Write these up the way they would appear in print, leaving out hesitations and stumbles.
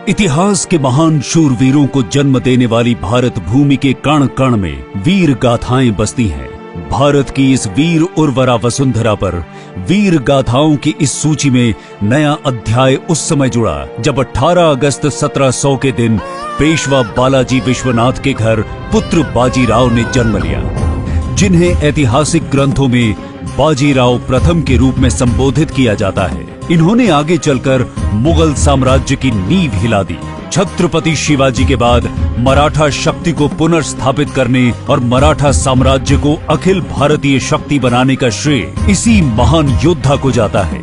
इतिहास के महान शूरवीरों को जन्म देने वाली भारत भूमि के कण कण में वीर गाथाएं बसती हैं। भारत की इस वीर उर्वरा वसुंधरा पर वीर गाथाओं की इस सूची में नया अध्याय उस समय जुड़ा जब 18 अगस्त 1700 के दिन पेशवा बालाजी विश्वनाथ के घर पुत्र बाजीराव ने जन्म लिया, जिन्हें ऐतिहासिक ग्रंथों में बाजीराव प्रथम के रूप में संबोधित किया जाता है। इन्होंने आगे चलकर मुगल साम्राज्य की नींव हिला दी। छत्रपति शिवाजी के बाद मराठा शक्ति को पुनर्स्थापित करने और मराठा साम्राज्य को अखिल भारतीय शक्ति बनाने का श्रेय इसी महान योद्धा को जाता है।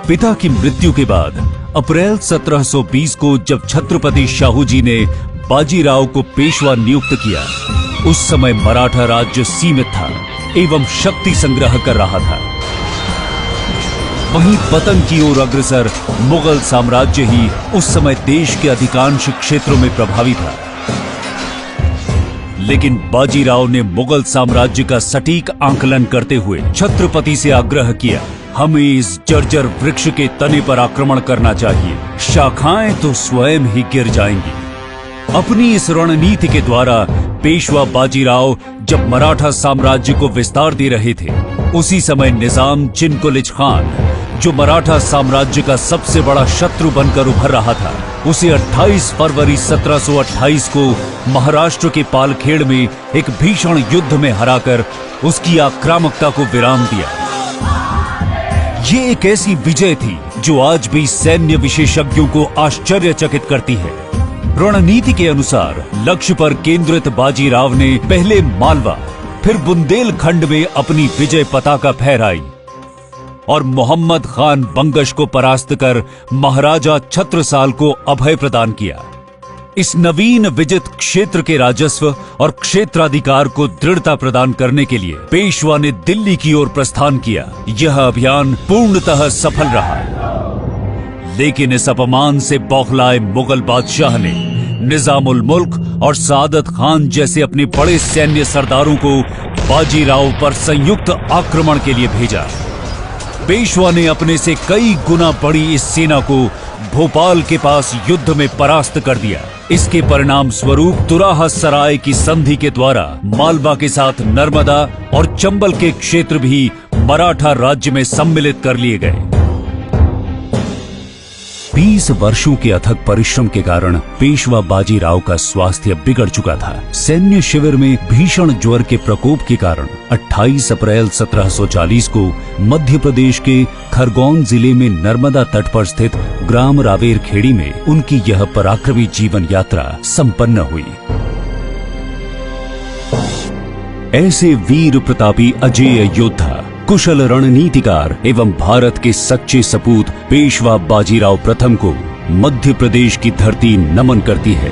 पिता की मृत्यु के बाद अप्रैल 1720 को जब छत्रपति शाहू जी ने बाजीराव को पेशवा नियुक्त किया, उस समय मराठा राज्य सीमित था एवं शक्ति संग्रह कर रहा था। वहीं पतन की ओर अग्रसर मुगल साम्राज्य ही उस समय देश के अधिकांश क्षेत्रों में प्रभावी था। लेकिन बाजीराव ने मुगल साम्राज्य का सटीक आंकलन करते हुए छत्रपति से आग्रह किया, हमें इस जर्जर वृक्ष के तने पर आक्रमण करना चाहिए, शाखाएं तो स्वयं ही गिर जाएंगी। अपनी इस रणनीति के द्वारा पेशवा बाजीराव जब मराठा साम्राज्य को विस्तार दे रहे थे, उसी समय निजाम चिनकुलिच खान, जो मराठा साम्राज्य का सबसे बड़ा शत्रु बनकर उभर रहा था, उसे 28 फरवरी 1728 को महाराष्ट्र के पालखेड़ में एक भीषण युद्ध में हराकर उसकी आक्रामकता को विराम दिया। ये एक ऐसी विजय थी जो आज भी सैन्य विशेषज्ञों को आश्चर्यचकित करती है। रणनीति के अनुसार लक्ष्य पर केंद्रित बाजीराव ने पहले मालवा फिर बुंदेलखंड में अपनी विजय पताका फहराई और मोहम्मद खान बंगश को परास्त कर महाराजा छत्रसाल को अभय प्रदान किया। इस नवीन विजित क्षेत्र के राजस्व और क्षेत्राधिकार को दृढ़ता प्रदान करने के लिए पेशवा ने दिल्ली की ओर प्रस्थान किया। यह अभियान पूर्णतः सफल रहा, लेकिन इस अपमान से बौखलाए मुगल बादशाह ने निजामुल मुल्क और सादत खान जैसे अपने बड़े सैन्य सरदारों को बाजीराव पर संयुक्त आक्रमण के लिए भेजा। पेशवा ने अपने से कई गुना बड़ी इस सेना को भोपाल के पास युद्ध में परास्त कर दिया। इसके परिणाम स्वरूप तुराहा सराय की संधि के द्वारा मालवा के साथ नर्मदा और चंबल के क्षेत्र भी मराठा राज्य में सम्मिलित कर लिए गए। 20 वर्षों के अथक परिश्रम के कारण पेशवा बाजीराव का स्वास्थ्य बिगड़ चुका था। सैन्य शिविर में भीषण ज्वर के प्रकोप के कारण 28 अप्रैल 1740 को मध्य प्रदेश के खरगोन जिले में नर्मदा तट पर स्थित ग्राम रावेरखेड़ी में उनकी यह पराक्रमी जीवन यात्रा संपन्न हुई। ऐसे वीर प्रतापी अजेय योद्धा, कुशल रणनीतिकार एवं भारत के सच्चे सपूत पेशवा बाजीराव प्रथम को मध्य प्रदेश की धरती नमन करती है।